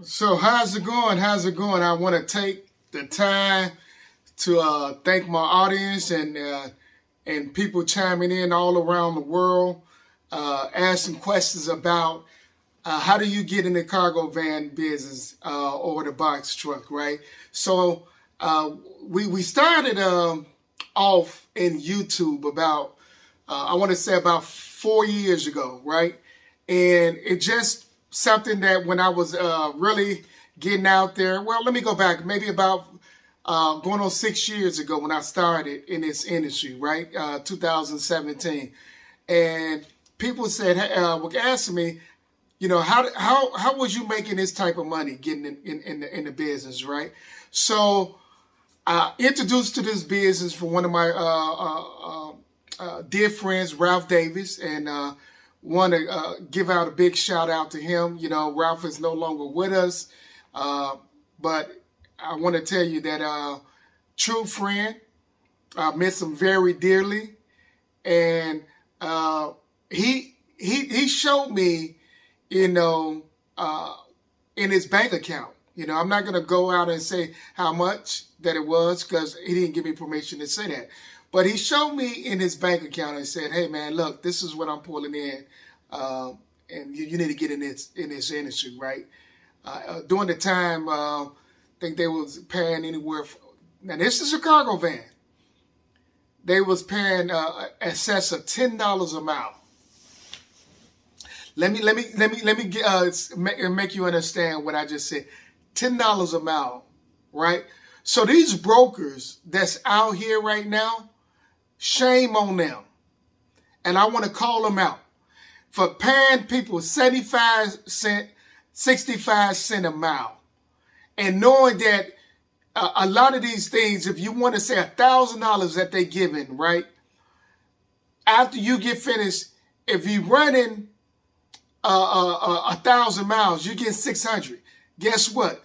So how's it going? How's it going? I want to take the time to thank my audience and people chiming in all around the world, asking questions about how do you get in the cargo van business or the box truck, right? So we started off in YouTube about I want to say about 4 years ago, right? And it just something that when I was really getting out there. Well, let me go back. Maybe about going on 6 years ago when I started in this industry, right? 2017, and people said, were asking me, you know, how was you making this type of money getting in the business, right? So introduced to this business from one of my dear friends, Ralph Davis, and want to give out a big shout out to him. You know, Ralph is no longer with us, but I want to tell you that true friend, I miss him very dearly, and he showed me, you know, in his bank account. You know, I'm not going to go out and say how much that it was because he didn't give me permission to say that. But he showed me in his bank account and said, hey, man, look, this is what I'm pulling in. And you need to get in this industry, right? During the time, I think they was paying anywhere. Now, this is a cargo van. They was paying excess of $10 a mile. Let me make you understand what I just said. $10 a mile, right? So these brokers that's out here right now, shame on them. And I want to call them out for paying people 75 cents, 65 cents a mile. And knowing that a lot of these things, if you want to say $1,000 that they giving, right? After you get finished, if you're running 1,000 miles, you get 600. Guess what?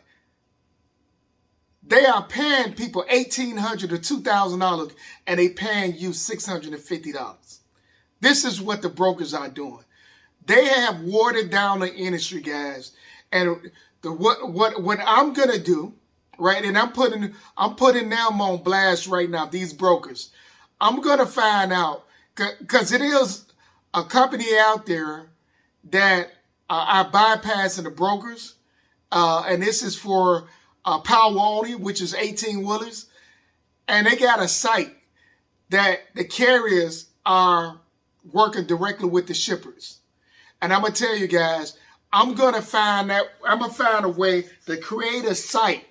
They are paying people $1,800 to $2,000, and they paying you $650. This is what the brokers are doing. They have watered down the industry, guys. And what I'm gonna do, right? And I'm putting them on blast right now. These brokers, I'm gonna find out because it is a company out there that are bypassing the brokers, and this is for power only, which is 18-wheelers, and they got a site that the carriers are working directly with the shippers. And I'm gonna tell you guys, I'm gonna find a way to create a site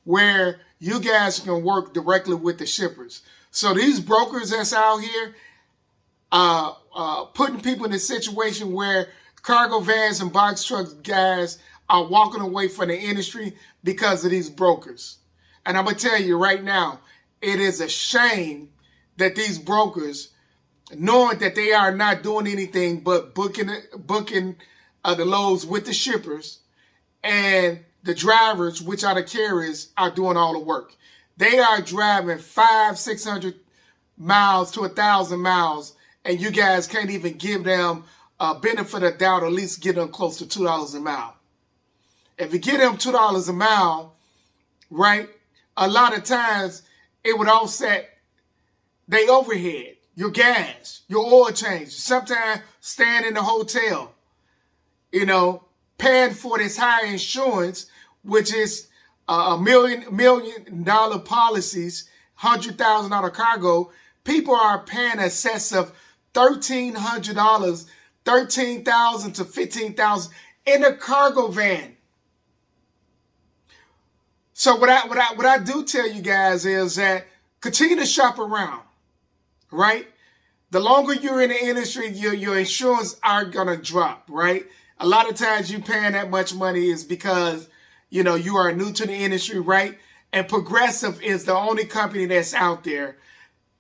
where you guys can work directly with the shippers. So these brokers that's out here, putting people in a situation where cargo vans and box trucks guys are walking away from the industry because of these brokers. And I'm going to tell you right now, it is a shame that these brokers, knowing that they are not doing anything but booking the loads with the shippers, and the drivers, which are the carriers, are doing all the work. They are driving 500-600 miles to 1,000 miles, and you guys can't even give them a benefit of doubt, or at least get them close to $2 a mile. If you get them $2 a mile, right, a lot of times it would offset their overhead, your gas, your oil change, sometimes staying in the hotel, you know, paying for this high insurance, which is $1 million policies, $100,000 cargo. People are paying excess of $1,300, $13,000 to $15,000 in a cargo van. So what I do tell you guys is that continue to shop around, right? The longer you're in the industry, your insurance are gonna drop, right? A lot of times you paying that much money is because, you know, you are new to the industry, right? And Progressive is the only company that's out there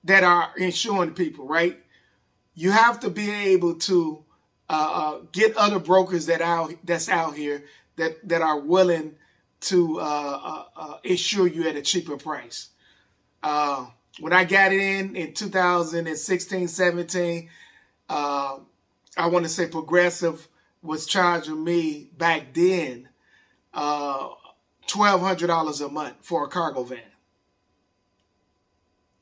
that are insuring people, right? You have to be able to get other brokers that's out here that are willing to insure you at a cheaper price. When I got in 2016, 17, I want to say Progressive was charging me back then $1,200 a month for a cargo van.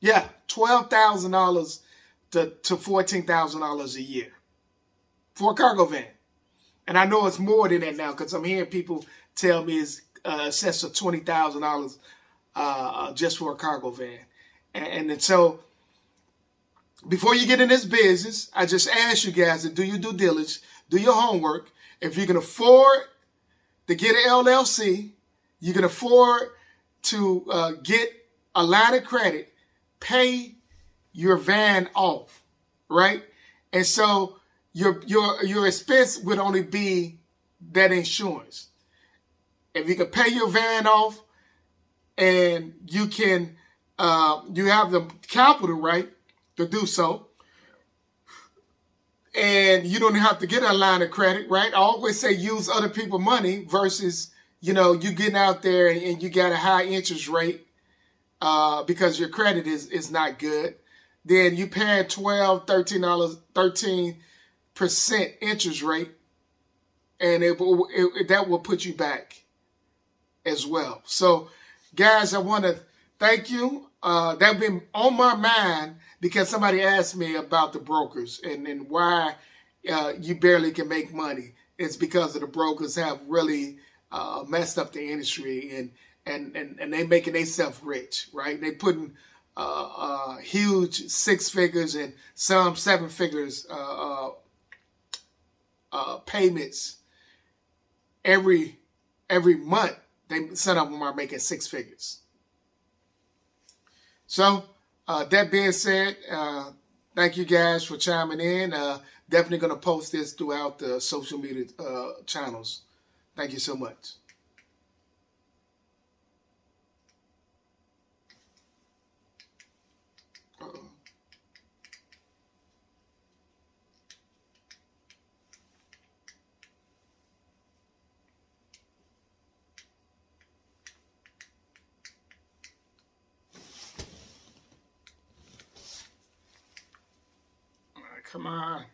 Yeah, $12,000 to $14,000 a year for a cargo van. And I know it's more than that now because I'm hearing people tell me it's excess of $20,000 just for a cargo van. And so before you get in this business, I just ask you guys to do your due diligence, do your homework. If you can afford to get an LLC, you can afford to get a line of credit, pay your van off, right? And so your expense would only be that insurance. If you can pay your van off and you can you have the capital, right, to do so, and you don't have to get a line of credit, right? I always say use other people's money versus, you getting out there and you got a high interest rate because your credit is not good. Then you paying $13% interest rate, and that will put you back as well. So, guys, I want to thank you. That's been on my mind because somebody asked me about the brokers and why you barely can make money. It's because of the brokers have really messed up the industry and they making themselves rich, right? They putting huge 6 figures and some 7 figures payments every month. Some of them are making 6 figures. So that being said, thank you guys for chiming in. Definitely going to post this throughout the social media channels. Thank you so much. Come on.